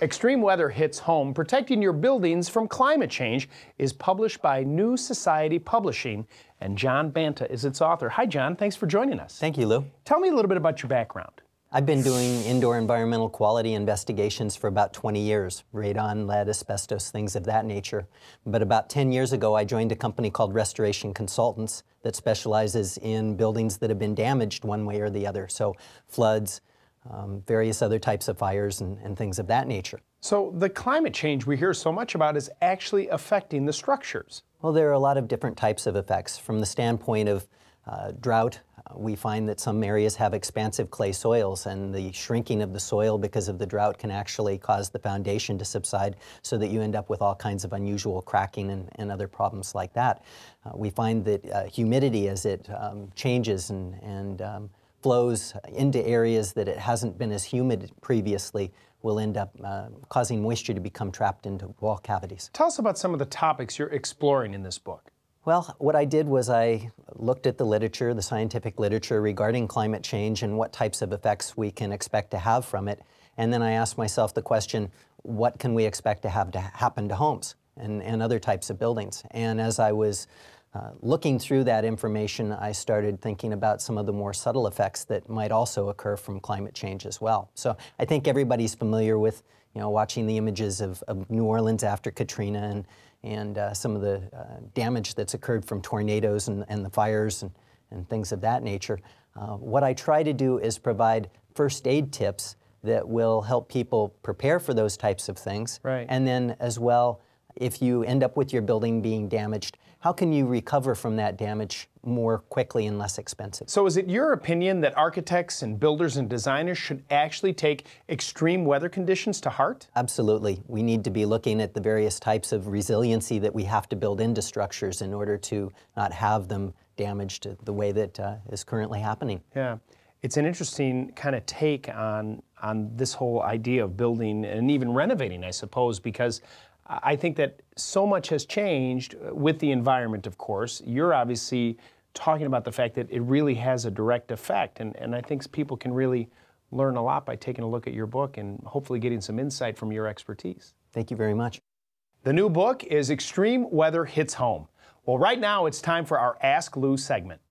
Extreme Weather Hits Home, Protecting Your Buildings from Climate Change is published by New Society Publishing, and John Banta is its author. Hi, John. Thanks for joining us. Thank you, Lou. Tell me a little bit about your background. I've been doing indoor environmental quality investigations for about 20 years, radon, lead, asbestos, things of that nature. But about 10 years ago, I joined a company called Restoration Consultants that specializes in buildings that have been damaged one way or the other, so floods, various other types of fires and things of that nature. So the climate change we hear so much about is actually affecting the structures. Well, there are a lot of different types of effects. From the standpoint of drought, we find that some areas have expansive clay soils, and the shrinking of the soil because of the drought can actually cause the foundation to subside so that you end up with all kinds of unusual cracking and other problems like that. We find that humidity, as it changes and flows into areas that it hasn't been as humid previously, will end up causing moisture to become trapped into wall cavities. Tell us about some of the topics you're exploring in this book. Well, what I did was I looked at the literature, the scientific literature regarding climate change and what types of effects we can expect to have from it. And then I asked myself the question, what can we expect to have to happen to homes and other types of buildings? And as I was looking through that information, I started thinking about some of the more subtle effects that might also occur from climate change as well. So I think everybody's familiar with, watching the images of New Orleans after Katrina and some of the damage that's occurred from tornadoes and the fires and things of that nature. What I try to do is provide first aid tips that will help people prepare for those types of things. Right. And then as well, if you end up with your building being damaged, how can you recover from that damage more quickly and less expensive? So is it your opinion that architects and builders and designers should actually take extreme weather conditions to heart? Absolutely. We need to be looking at the various types of resiliency that we have to build into structures in order to not have them damaged the way that is currently happening. Yeah. It's an interesting kind of take on this whole idea of building and even renovating, I suppose, because I think that so much has changed with the environment, of course. You're obviously talking about the fact that it really has a direct effect, and I think people can really learn a lot by taking a look at your book and hopefully getting some insight from your expertise. Thank you very much. The new book is Extreme Weather Hits Home. Well, right now it's time for our Ask Lou segment.